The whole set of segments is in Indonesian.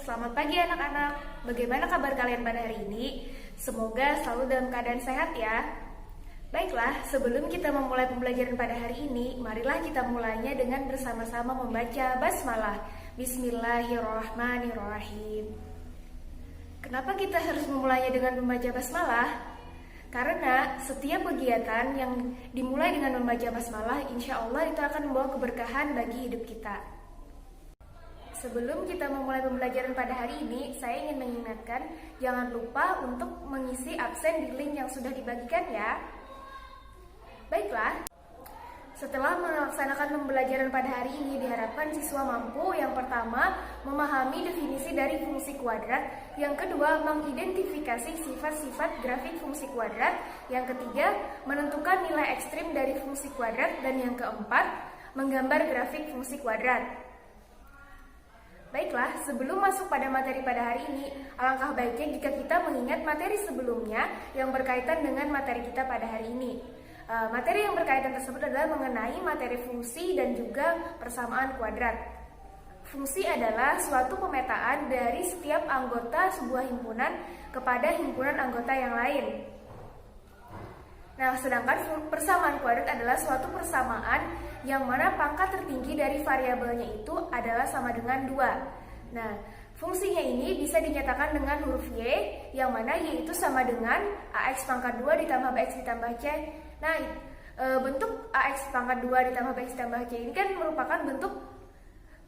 selamat pagi anak-anak. Bagaimana kabar kalian pada hari ini? Semoga selalu dalam keadaan sehat ya. Baiklah, sebelum kita memulai pembelajaran pada hari ini, marilah kita mulainya dengan bersama-sama membaca basmalah. Bismillahirrahmanirrahim. Kenapa kita harus memulainya dengan membaca basmalah? Karena setiap kegiatan yang dimulai dengan membaca basmalah, insya Allah itu akan membawa keberkahan bagi hidup kita. Sebelum kita memulai pembelajaran pada hari ini, saya ingin mengingatkan jangan lupa untuk mengisi absen di link yang sudah dibagikan ya. Baiklah, setelah melaksanakan pembelajaran pada hari ini, diharapkan siswa mampu yang pertama memahami definisi dari fungsi kuadrat, yang kedua mengidentifikasi sifat-sifat grafik fungsi kuadrat, yang ketiga menentukan nilai ekstrim dari fungsi kuadrat, dan yang keempat menggambar grafik fungsi kuadrat. Baiklah, sebelum masuk pada materi pada hari ini, alangkah baiknya jika kita mengingat materi sebelumnya yang berkaitan dengan materi kita pada hari ini. Materi yang berkaitan tersebut adalah mengenai materi fungsi dan juga persamaan kuadrat. Fungsi adalah suatu pemetaan dari setiap anggota sebuah himpunan kepada himpunan anggota yang lain. Nah, sedangkan persamaan kuadrat adalah suatu persamaan yang mana pangkat tertinggi dari variabelnya itu adalah sama dengan 2. Nah, fungsinya ini bisa dinyatakan dengan huruf Y, yang mana Y itu sama dengan AX pangkat 2 ditambah BX ditambah C. Nah, bentuk AX pangkat 2 ditambah BX ditambah C ini kan merupakan bentuk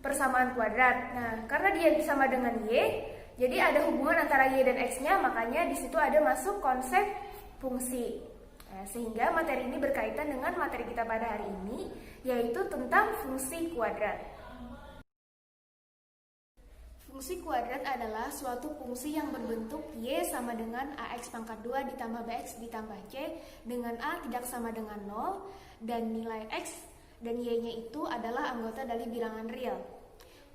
persamaan kuadrat. Nah, karena dia sama dengan Y, jadi ada hubungan antara Y dan X-nya, makanya di situ ada masuk konsep fungsi. Nah, sehingga materi ini berkaitan dengan materi kita pada hari ini, yaitu tentang fungsi kuadrat. Fungsi kuadrat adalah suatu fungsi yang berbentuk Y sama dengan AX pangkat 2 ditambah BX ditambah C, dengan A tidak sama dengan 0, dan nilai X dan Y-nya itu adalah anggota dari bilangan real.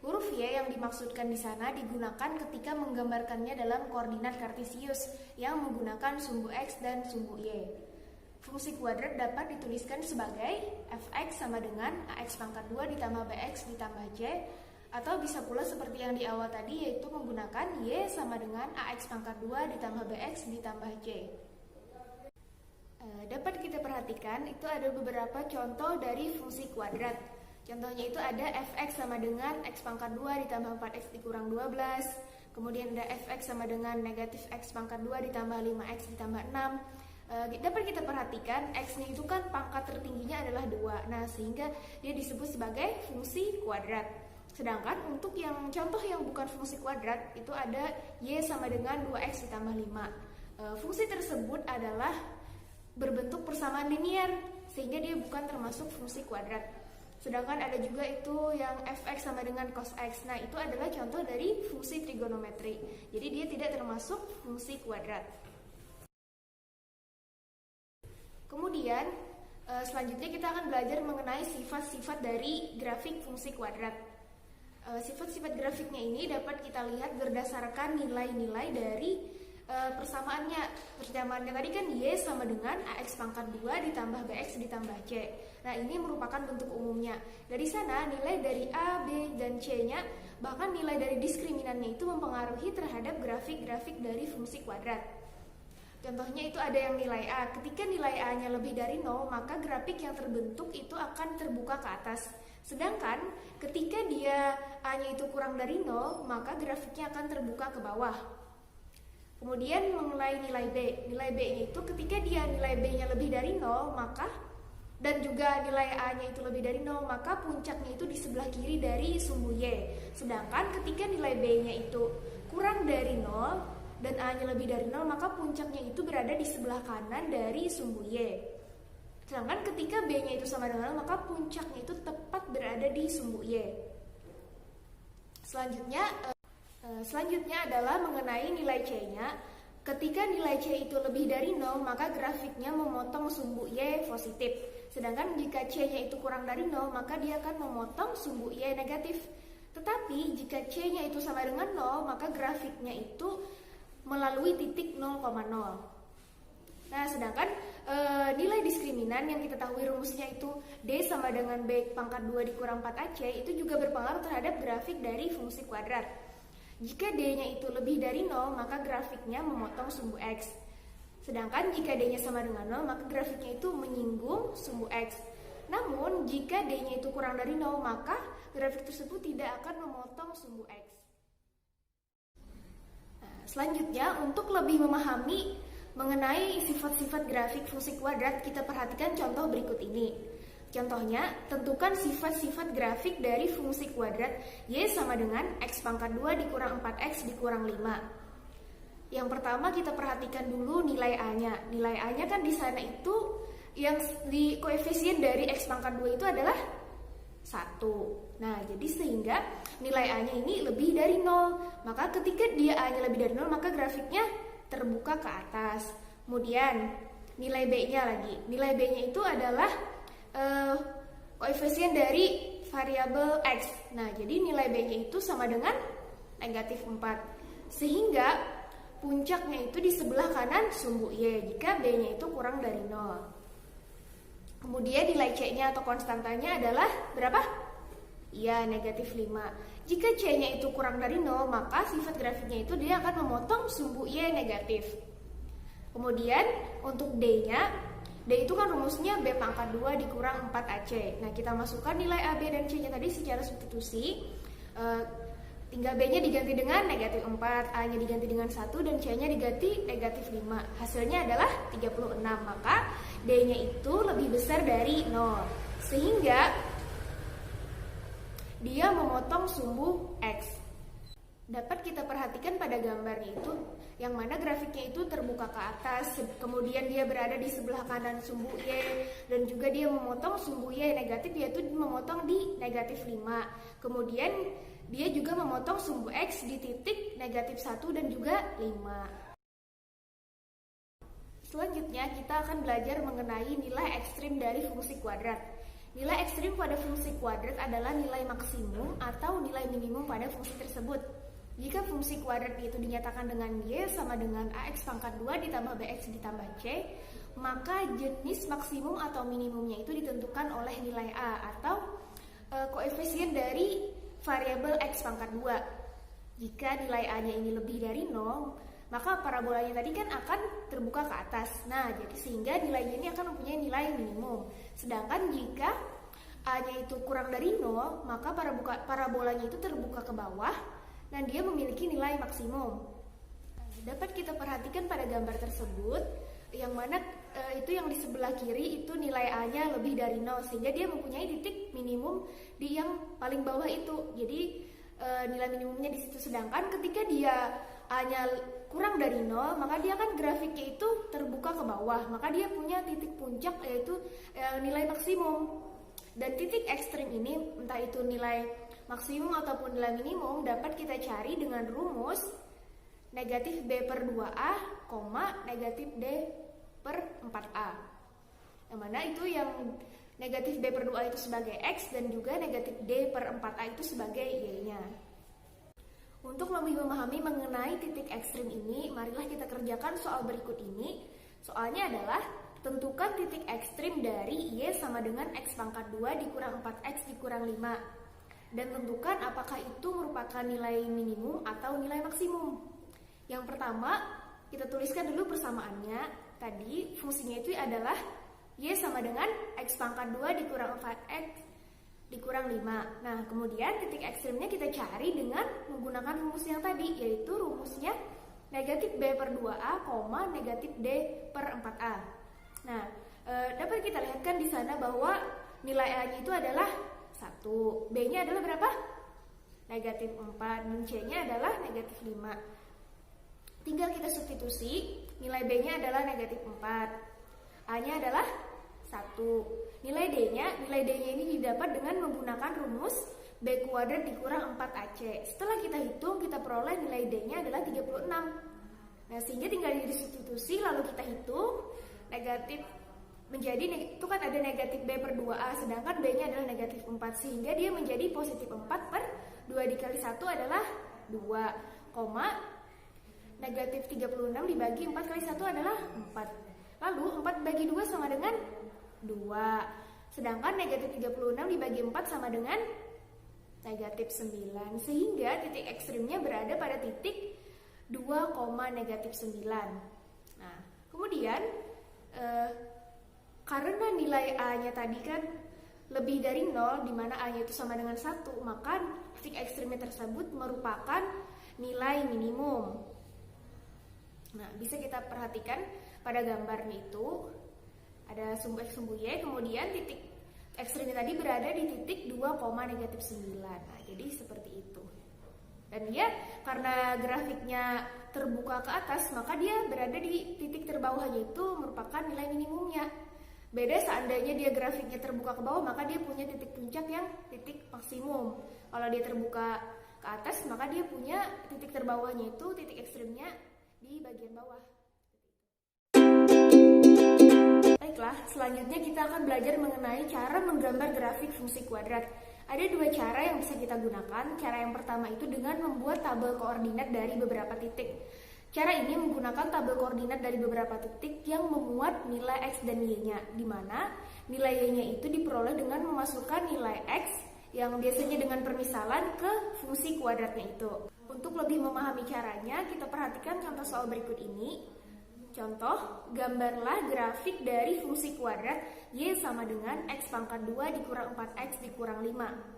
Huruf Y yang dimaksudkan di sana digunakan ketika menggambarkannya dalam koordinat kartesius yang menggunakan sumbu X dan sumbu Y. Fungsi kuadrat dapat dituliskan sebagai fx sama dengan ax pangkat 2 ditambah bx ditambah c, atau bisa pula seperti yang di awal tadi, yaitu menggunakan y sama dengan ax pangkat 2 ditambah bx ditambah c. Dapat kita perhatikan itu ada beberapa contoh dari fungsi kuadrat. Contohnya itu ada fx sama dengan x pangkat 2 ditambah 4x dikurang 12. Kemudian ada fx sama dengan negatif x pangkat 2 ditambah 5x ditambah 6. Dapat kita perhatikan X-nya itu kan pangkat tertingginya adalah 2. Nah, sehingga dia disebut sebagai fungsi kuadrat. Sedangkan untuk yang contoh yang bukan fungsi kuadrat itu ada Y sama dengan 2X ditambah 5. Fungsi tersebut adalah berbentuk persamaan linier, sehingga dia bukan termasuk fungsi kuadrat. Sedangkan ada juga itu yang fx sama dengan cos x. Nah, itu adalah contoh dari fungsi trigonometri. Jadi dia tidak termasuk fungsi kuadrat. Kemudian selanjutnya kita akan belajar mengenai sifat-sifat dari grafik fungsi kuadrat. Sifat-sifat grafiknya ini dapat kita lihat berdasarkan nilai-nilai dari persamaannya. Persamaannya tadi kan Y sama dengan AX pangkat 2 ditambah BX ditambah C. Nah, ini merupakan bentuk umumnya. Dari sana nilai dari A, B, dan C-nya, bahkan nilai dari diskriminannya itu mempengaruhi terhadap grafik-grafik dari fungsi kuadrat. Contohnya itu ada yang nilai A. Ketika nilai A-nya lebih dari 0, maka grafik yang terbentuk itu akan terbuka ke atas. Sedangkan ketika dia A-nya itu kurang dari 0, maka grafiknya akan terbuka ke bawah. Kemudian mengenai nilai B. Nilai B-nya itu ketika dia nilai B-nya lebih dari 0, maka dan juga nilai A-nya itu lebih dari 0, maka puncaknya itu di sebelah kiri dari sumbu Y. Sedangkan ketika nilai B-nya itu kurang dari 0 dan A-nya lebih dari 0, maka puncaknya itu berada di sebelah kanan dari sumbu Y. Sedangkan ketika B-nya itu sama dengan 0, maka puncaknya itu tepat berada di sumbu Y. Selanjutnya adalah mengenai nilai C-nya. Ketika nilai C itu lebih dari 0, maka grafiknya memotong sumbu Y positif. Sedangkan jika C-nya itu kurang dari 0, maka dia akan memotong sumbu Y negatif. Tetapi jika C-nya itu sama dengan 0, maka grafiknya itu melalui titik 0,0. Nah, sedangkan nilai diskriminan yang kita tahu rumusnya itu D sama dengan B pangkat 2 dikurang 4AC itu juga berpengaruh terhadap grafik dari fungsi kuadrat. Jika D-nya itu lebih dari 0, maka grafiknya memotong sumbu X. Sedangkan jika D-nya sama dengan 0, maka grafiknya itu menyinggung sumbu X. Namun, jika D-nya itu kurang dari 0, maka grafik tersebut tidak akan memotong sumbu X. Nah, selanjutnya, untuk lebih memahami mengenai sifat-sifat grafik fungsi kuadrat, kita perhatikan contoh berikut ini. Contohnya, tentukan sifat-sifat grafik dari fungsi kuadrat Y sama dengan X pangkat 2 dikurang 4X dikurang 5. Yang pertama kita perhatikan dulu nilai A-nya. Nilai A-nya kan di sana itu yang di koefisien dari X pangkat 2 itu adalah 1. Nah, jadi sehingga nilai A-nya ini lebih dari 0. Maka ketika dia A-nya lebih dari 0, maka grafiknya terbuka ke atas. Kemudian nilai B-nya lagi. Nilai B-nya itu adalah koefisien dari variabel X. Nah, jadi nilai B-nya itu sama dengan negatif 4. Sehingga puncaknya itu di sebelah kanan sumbu Y jika B-nya itu kurang dari 0. Kemudian nilai C-nya atau konstantanya adalah berapa? Ya, negatif 5. Jika C-nya itu kurang dari 0, maka sifat grafiknya itu dia akan memotong sumbu Y negatif. Kemudian untuk D-nya, D itu kan rumusnya B pangkat 2 dikurang 4AC. Nah, kita masukkan nilai A, B, dan C-nya tadi secara substitusi. Tinggal B-nya diganti dengan negatif 4, A-nya diganti dengan 1, dan C-nya diganti negatif 5. Hasilnya adalah 36. Maka D-nya itu lebih besar dari 0. Sehingga dia memotong sumbu X. Dapat kita perhatikan pada gambarnya itu, yang mana grafiknya itu terbuka ke atas, kemudian dia berada di sebelah kanan sumbu Y, dan juga dia memotong sumbu Y negatif, yaitu memotong di negatif 5. Kemudian dia juga memotong sumbu X di titik negatif 1 dan juga 5. Selanjutnya kita akan belajar mengenai nilai ekstrim dari fungsi kuadrat. Nilai ekstrim pada fungsi kuadrat adalah nilai maksimum atau nilai minimum pada fungsi tersebut. Jika fungsi kuadrat itu dinyatakan dengan Y sama dengan AX pangkat 2 ditambah BX ditambah C, maka jenis maksimum atau minimumnya itu ditentukan oleh nilai A atau koefisien dari variabel X pangkat 2. Jika nilai A-nya ini lebih dari 0, maka parabolanya tadi kan akan terbuka ke atas. Nah, jadi sehingga nilainya ini akan mempunyai nilai minimum. Sedangkan jika A-nya itu kurang dari 0, maka parabolanya itu terbuka ke bawah dan dia memiliki nilai maksimum. Dapat kita perhatikan pada gambar tersebut, yang mana itu yang di sebelah kiri itu nilai A-nya lebih dari 0, sehingga dia mempunyai titik minimum di yang paling bawah itu. Jadi nilai minimumnya di situ. Sedangkan ketika dia A-nya kurang dari 0, maka dia kan grafiknya itu terbuka ke bawah, maka dia punya titik puncak yaitu nilai maksimum. Dan titik ekstrim ini, entah itu nilai maksimum ataupun nilai minimum, dapat kita cari dengan rumus negatif B per 2A, negatif D per 4A. Yang mana itu yang negatif B per 2A itu sebagai X dan juga negatif D per 4A itu sebagai Y-nya. Untuk lebih memahami mengenai titik ekstrim ini, marilah kita kerjakan soal berikut ini. Soalnya adalah tentukan titik ekstrim dari Y sama dengan X pangkat 2 dikurang 4X dikurang 5. Dan tentukan apakah itu merupakan nilai minimum atau nilai maksimum. Yang pertama, kita tuliskan dulu persamaannya. Tadi fungsinya itu adalah Y sama dengan X pangkat 2 dikurang 4X dikurang 5. Nah, kemudian titik ekstrimnya kita cari dengan menggunakan rumus yang tadi, yaitu rumusnya negatif B per 2A, negatif D per 4A. Nah, dapat kita lihatkan di sana bahwa nilai A-nya itu adalah 1, B-nya adalah berapa? Negatif 4, dan C-nya adalah negatif 5. Tinggal kita substitusi, nilai B-nya adalah negatif 4, A-nya adalah 1. Nilai D-nya ini didapat dengan menggunakan rumus B kuadrat dikurang 4AC. Setelah kita hitung, kita peroleh nilai D-nya adalah 36. Nah, sehingga tinggal disubstitusi, lalu kita hitung, negatif menjadi, itu kan ada negatif B per 2A, sedangkan B-nya adalah negatif 4, sehingga dia menjadi positif 4 per 2 dikali 1 adalah 2, negatif 36 dibagi 4 kali 1 adalah 4. Lalu 4 bagi 2 sama dengan 2. Sedangkan negatif 36 dibagi 4 sama dengan negatif 9, sehingga titik ekstrimnya berada pada titik 2, negatif 9. Nah, kemudian karena nilai A-nya tadi kan lebih dari 0, di mana A-nya itu sama dengan 1, maka titik ekstrimnya tersebut merupakan nilai minimum. Nah, bisa kita perhatikan pada gambarnya itu ada sumbu X, sumbu Y, kemudian titik ekstrimnya tadi berada di titik 2, negatif 9. Nah, jadi seperti itu. Dan dia karena grafiknya terbuka ke atas, maka dia berada di titik terbawah, yaitu merupakan nilai minimumnya. Beda seandainya dia grafiknya terbuka ke bawah, maka dia punya titik puncak yang titik maksimum. Kalau dia terbuka ke atas, maka dia punya titik terbawahnya itu titik ekstrimnya di bagian bawah. Baiklah, selanjutnya kita akan belajar mengenai cara menggambar grafik fungsi kuadrat. Ada dua cara yang bisa kita gunakan. Cara yang pertama itu dengan membuat tabel koordinat dari beberapa titik. Cara ini menggunakan tabel koordinat dari beberapa titik yang memuat nilai X dan Y-nya, di mana nilai Y-nya itu diperoleh dengan memasukkan nilai X yang biasanya dengan permisalan ke fungsi kuadratnya itu. Untuk lebih memahami caranya, kita perhatikan contoh soal berikut ini. Contoh, gambarlah grafik dari fungsi kuadrat Y sama dengan X pangkat 2 dikurang 4X dikurang 5.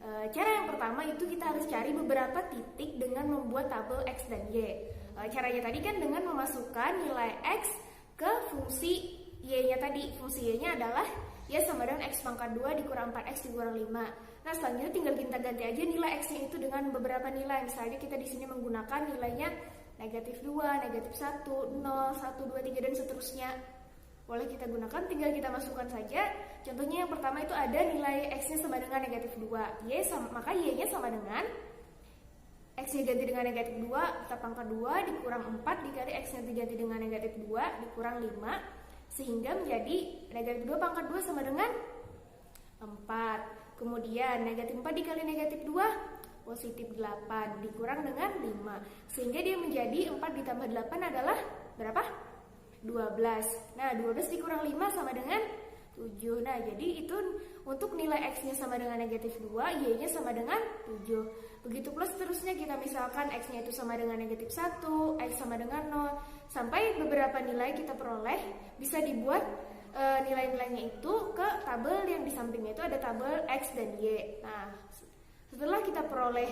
Cara yang pertama itu kita harus cari beberapa titik dengan membuat tabel X dan Y. Caranya tadi kan dengan memasukkan nilai X ke fungsi Y-nya tadi. Fungsi Y-nya adalah Y sama dengan X pangkat 2 dikurang 4X dikurang 5. Nah, selanjutnya tinggal kita ganti aja nilai X-nya itu dengan beberapa nilai. Misalnya kita di sini menggunakan nilainya negatif 2, negatif 1, 0, 1, 2, 3, dan seterusnya. Boleh kita gunakan, tinggal kita masukkan saja. Contohnya yang pertama itu ada nilai X-nya sama dengan negatif 2. Maka Y-nya sama dengan X-nya ganti dengan negatif 2, kita pangkat 2 dikurang 4 dikali X-nya diganti dengan negatif 2 dikurang 5. Sehingga menjadi negatif 2 pangkat 2 sama dengan 4. Kemudian negatif 4 dikali negatif 2 positif 8 dikurang dengan 5. Sehingga dia menjadi 4 ditambah 8 adalah berapa? 12. Nah, 12 dikurang 5 sama dengan 7. Nah, jadi itu untuk nilai X-nya sama dengan negatif 2, Y-nya sama dengan 7. Begitu plus seterusnya, kita misalkan X-nya itu sama dengan negatif 1, X sama dengan 0, sampai beberapa nilai kita peroleh, bisa dibuat nilai-nilainya itu ke tabel yang di sampingnya itu ada tabel X dan Y. Nah, setelah kita peroleh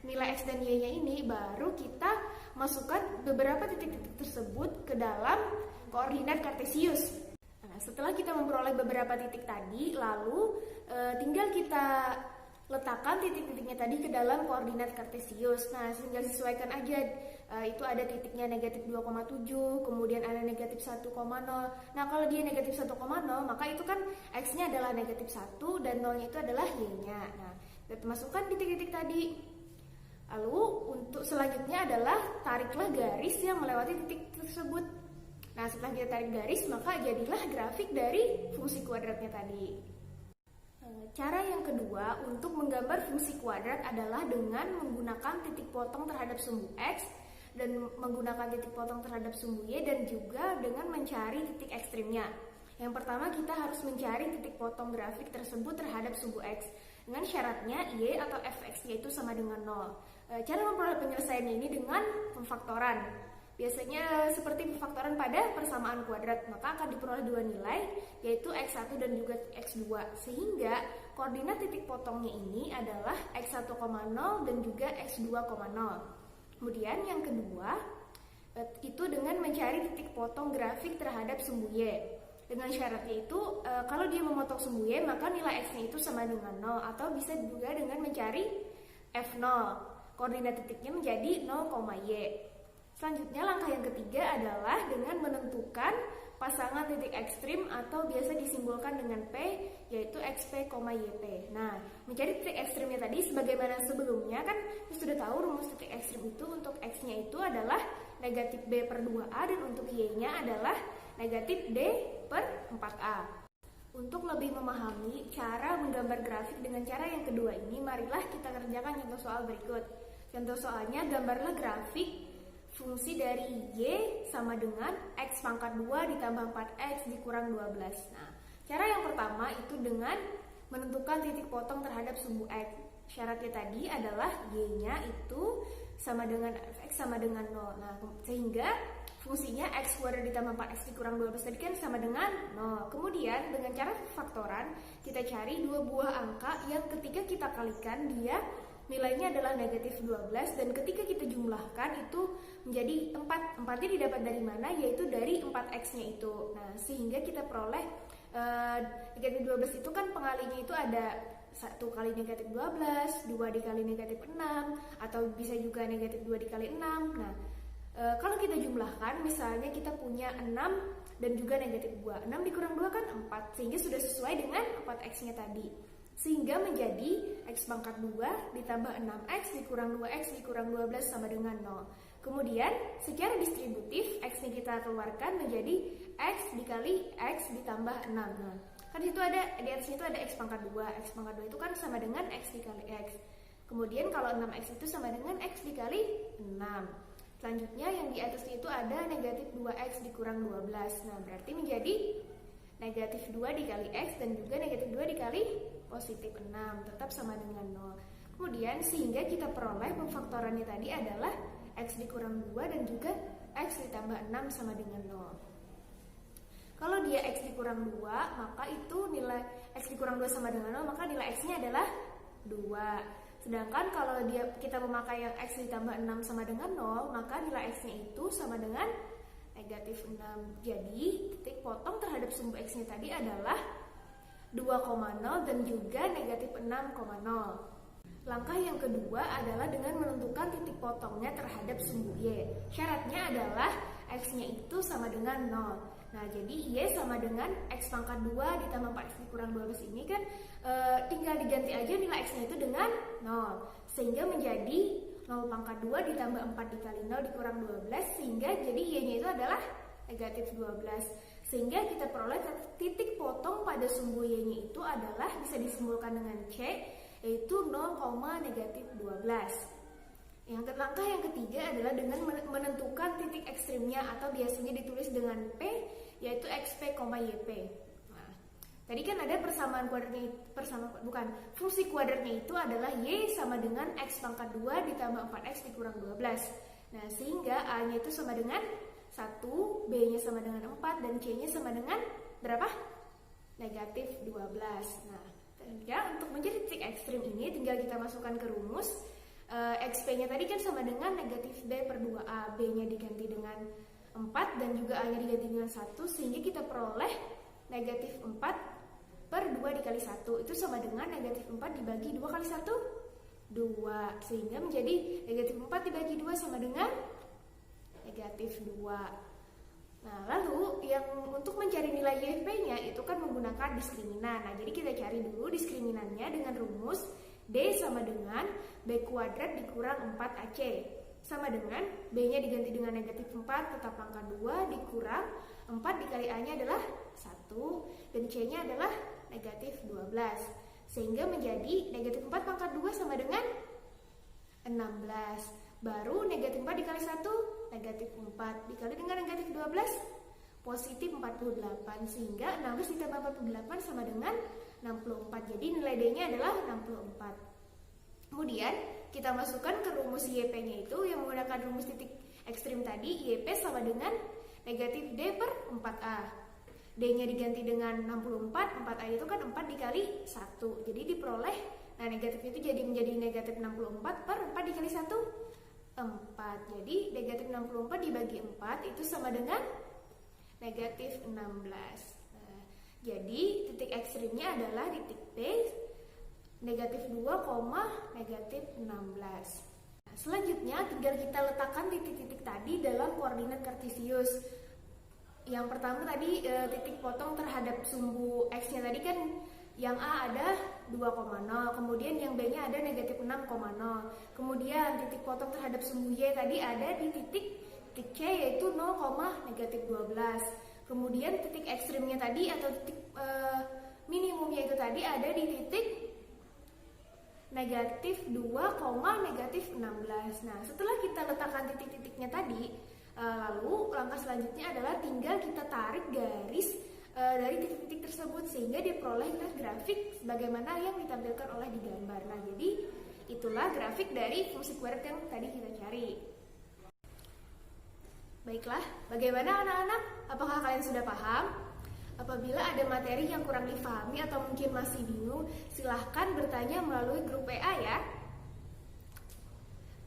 nilai X dan Y-nya ini, baru kita masukkan beberapa titik-titik tersebut ke dalam koordinat kartesius. Nah, setelah kita memperoleh beberapa titik tadi, lalu tinggal kita letakkan titik-titiknya tadi ke dalam koordinat kartesius. Nah, tinggal sesuaikan aja. Itu ada titiknya negatif 2,7, kemudian ada negatif 1,0. Nah, kalau dia negatif 1,0, maka itu kan X-nya adalah negatif 1 dan 0-nya itu adalah Y-nya. Nah, kita masukkan titik-titik tadi. Lalu untuk selanjutnya adalah tariklah garis yang melewati titik tersebut. Nah, setelah kita tarik garis, maka jadilah grafik dari fungsi kuadratnya tadi. Cara yang kedua untuk menggambar fungsi kuadrat adalah dengan menggunakan titik potong terhadap sumbu X dan menggunakan titik potong terhadap sumbu Y, dan juga dengan mencari titik ekstrimnya. Yang pertama, kita harus mencari titik potong grafik tersebut terhadap sumbu X dengan syaratnya Y atau fx-nya itu sama dengan 0. Cara memperoleh penyelesaiannya ini dengan pemfaktoran. Biasanya seperti pemfaktoran pada persamaan kuadrat, maka akan diperoleh dua nilai, yaitu X1 dan juga X2. Sehingga koordinat titik potongnya ini adalah X1,0 dan juga X2,0. Kemudian yang kedua, itu dengan mencari titik potong grafik terhadap sumbu Y. Dengan syaratnya itu, kalau dia memotong sumbu Y, maka nilai X-nya itu sama dengan 0, atau bisa juga dengan mencari F0. Koordinat titiknya menjadi 0,Y. Selanjutnya langkah yang ketiga adalah dengan menentukan pasangan titik ekstrim atau biasa disimbolkan dengan P, yaitu XP, YP. Nah, mencari titik ekstrimnya tadi sebagaimana sebelumnya kan kita sudah tahu rumus titik ekstrim itu untuk X-nya itu adalah negatif B per 2A dan untuk Y-nya adalah negatif D per 4A. Untuk lebih memahami cara menggambar grafik dengan cara yang kedua ini, marilah kita kerjakan contoh soal berikut. Contoh soalnya, gambarlah grafik fungsi dari Y sama dengan X pangkat 2 ditambah 4X dikurang 12. Nah, cara yang pertama itu dengan menentukan titik potong terhadap sumbu X. syaratnya tadi adalah y-nya itu sama dengan fx sama dengan 0. Nah, sehingga fungsinya x kuadrat ditambah 4x dikurang 12 tadi kan sama dengan 0. Kemudian dengan cara faktoran kita cari dua buah angka yang ketika kita kalikan dia nilainya adalah negatif 12 dan ketika kita jumlahkan itu menjadi 4. 4-nya didapat dari mana? Yaitu dari 4x-nya itu. Nah, sehingga kita peroleh negatif 12 itu kan pengalinya itu ada 1 kali negatif 12, 2 dikali negatif 6, atau bisa juga negatif 2 dikali 6. Nah, kalau kita jumlahkan, misalnya kita punya 6 dan juga negatif 2. 6 dikurang 2 kan 4, sehingga sudah sesuai dengan 4x-nya tadi. Sehingga menjadi x pangkat 2 ditambah 6x dikurang 2x dikurang 12 sama dengan 0. Kemudian secara distributif x-nya kita keluarkan menjadi x dikali x ditambah 6. Nah, kan itu ada di atasnya itu ada x pangkat 2. X pangkat 2 itu kan sama dengan x dikali x. Kemudian kalau 6x itu sama dengan x dikali 6. Selanjutnya yang di atasnya itu ada negatif 2x dikurang 12. Nah, berarti menjadi negatif 2 dikali x dan juga negatif 2 dikali positif 6. Tetap sama dengan 0. Kemudian sehingga kita peroleh pemfaktorannya tadi adalah x dikurang 2 dan juga x ditambah 6 sama dengan 0. Kalau dia x dikurang 2, maka itu nilai x dikurang 2 sama dengan 0, maka nilai x-nya adalah 2. Sedangkan kalau kita memakai yang x ditambah 6 sama dengan 0, maka nilai x-nya itu sama dengan negatif 6. Jadi titik potong terhadap sumbu x-nya tadi adalah 2,0 dan juga negatif 6,0. Langkah yang kedua adalah dengan menentukan titik potongnya terhadap sumbu y. Syaratnya adalah x-nya itu sama dengan 0. Nah, jadi y sama dengan x pangkat 2 ditambah 4x dikurang 12 ini kan tinggal diganti aja nilai x-nya itu dengan 0. Sehingga menjadi 0 pangkat 2 ditambah 4 dikali 0 dikurang 12. Sehingga jadi y-nya itu adalah negatif 12. Sehingga kita peroleh titik potong pada sumbu y-nya itu adalah bisa disimpulkan dengan c, yaitu 0, negatif 12. Langkah yang ketiga adalah dengan menentukan titik ekstrimnya atau biasanya ditulis dengan P, yaitu XP, YP. Nah, tadi kan ada persamaan kuadratnya, fungsi kuadratnya itu adalah Y sama dengan X pangkat 2 ditambah 4X dikurang 12. Nah, sehingga A-nya itu sama dengan 1, B-nya sama dengan 4, dan C-nya sama dengan berapa? Negatif 12. Nah, untuk menjadi titik ekstrim ini tinggal kita masukkan ke rumus. XP-nya tadi kan sama dengan negatif B per 2A, B-nya diganti dengan 4 dan juga A-nya diganti dengan 1, sehingga kita peroleh negatif 4 per 2 dikali 1 itu sama dengan negatif 4 dibagi 2 kali 1, 2, sehingga menjadi negatif 4 dibagi 2 sama dengan negatif 2. Nah, lalu yang untuk mencari nilai YP-nya itu kan menggunakan diskriminan. Nah, jadi kita cari dulu diskriminannya dengan rumus D sama dengan B kuadrat dikurang 4AC sama dengan B-nya diganti dengan negatif 4 tetap pangkat 2 dikurang 4 dikali A-nya adalah 1 dan C-nya adalah negatif 12, sehingga menjadi negatif 4 pangkat 2 sama dengan 16. Baru negatif 4 dikali 1 negatif 4 dikali dengan negatif 12 positif 48, sehingga 16 ditambah 48 sama dengan 64. Jadi nilai D-nya adalah 64. Kemudian kita masukkan ke rumus YP-nya itu yang menggunakan rumus titik ekstrim tadi. YP sama dengan negatif D per 4A. D-nya diganti dengan 64, 4A itu kan 4 dikali 1. Jadi diperoleh, nah negatif itu jadi menjadi negatif 64 per 4 dikali 1, 4. Jadi negatif 64 dibagi 4 itu sama dengan negatif 16. Jadi titik ekstrimnya adalah titik P negatif 2, negatif 16. Nah, selanjutnya tinggal kita letakkan titik-titik tadi dalam koordinat kartesius. Yang pertama tadi titik potong terhadap sumbu X-nya tadi kan yang A ada 2,0, kemudian yang B-nya ada negatif 6,0. Kemudian titik potong terhadap sumbu Y tadi ada di titik C yaitu 0, negatif 12. Kemudian titik ekstrimnya tadi atau titik minimumnya itu tadi ada di titik negatif 2, negatif 16. Nah, setelah kita letakkan titik-titiknya tadi, lalu langkah selanjutnya adalah tinggal kita tarik garis dari titik-titik tersebut sehingga diperoleh grafik sebagaimana yang ditampilkan oleh di gambar. Nah, jadi itulah grafik dari fungsi kuadrat yang tadi kita cari. Baiklah, bagaimana anak-anak? Apakah kalian sudah paham? Apabila ada materi yang kurang difahami atau mungkin masih bingung, silahkan bertanya melalui grup WA ya.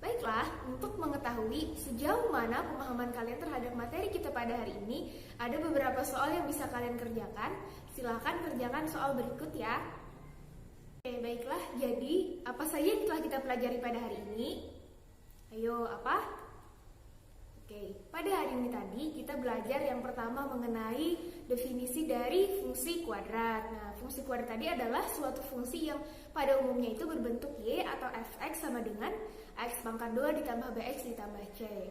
Baiklah, untuk mengetahui sejauh mana pemahaman kalian terhadap materi kita pada hari ini, ada beberapa soal yang bisa kalian kerjakan. Silahkan kerjakan soal berikut ya. Oke, baiklah, jadi apa saja yang telah kita pelajari pada hari ini? Ayo, apa? Oke, pada hari ini tadi kita belajar yang pertama mengenai definisi dari fungsi kuadrat. Nah, fungsi kuadrat tadi adalah suatu fungsi yang pada umumnya itu berbentuk Y atau fx sama dengan x pangkat 2 ditambah bx ditambah c.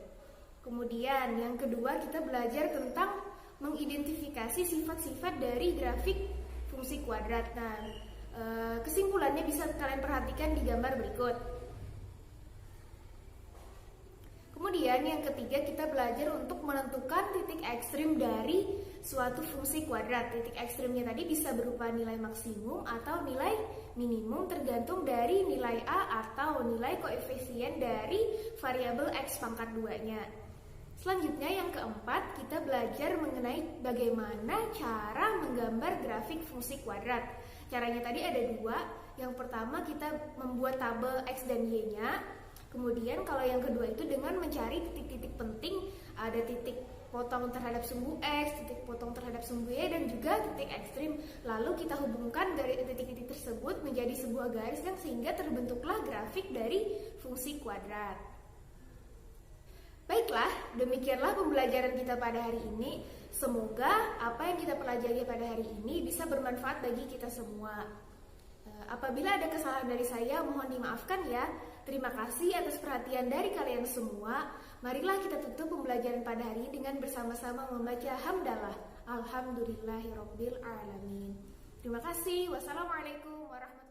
Kemudian yang kedua kita belajar tentang mengidentifikasi sifat-sifat dari grafik fungsi kuadrat. Nah, kesimpulannya bisa kalian perhatikan di gambar berikut. Kemudian yang ketiga kita belajar untuk menentukan titik ekstrim dari suatu fungsi kuadrat. Titik ekstrimnya tadi bisa berupa nilai maksimum atau nilai minimum tergantung dari nilai A atau nilai koefisien dari variabel X pangkat 2-nya. Selanjutnya yang keempat kita belajar mengenai bagaimana cara menggambar grafik fungsi kuadrat. Caranya tadi ada dua. Yang pertama kita membuat tabel X dan Y-nya. Kemudian kalau yang kedua itu dengan mencari titik-titik penting, ada titik potong terhadap sumbu X, titik potong terhadap sumbu Y, dan juga titik ekstrim. Lalu kita hubungkan dari titik-titik tersebut menjadi sebuah garis dan sehingga terbentuklah grafik dari fungsi kuadrat. Baiklah, demikianlah pembelajaran kita pada hari ini. Semoga apa yang kita pelajari pada hari ini bisa bermanfaat bagi kita semua. Apabila ada kesalahan dari saya, mohon dimaafkan ya. Terima kasih atas perhatian dari kalian semua. Marilah kita tutup pembelajaran pada hari ini dengan bersama-sama membaca hamdalah. Alhamdulillahirabbil alamin. Terima kasih. Wassalamualaikum warahmatullahi wabarakatuh.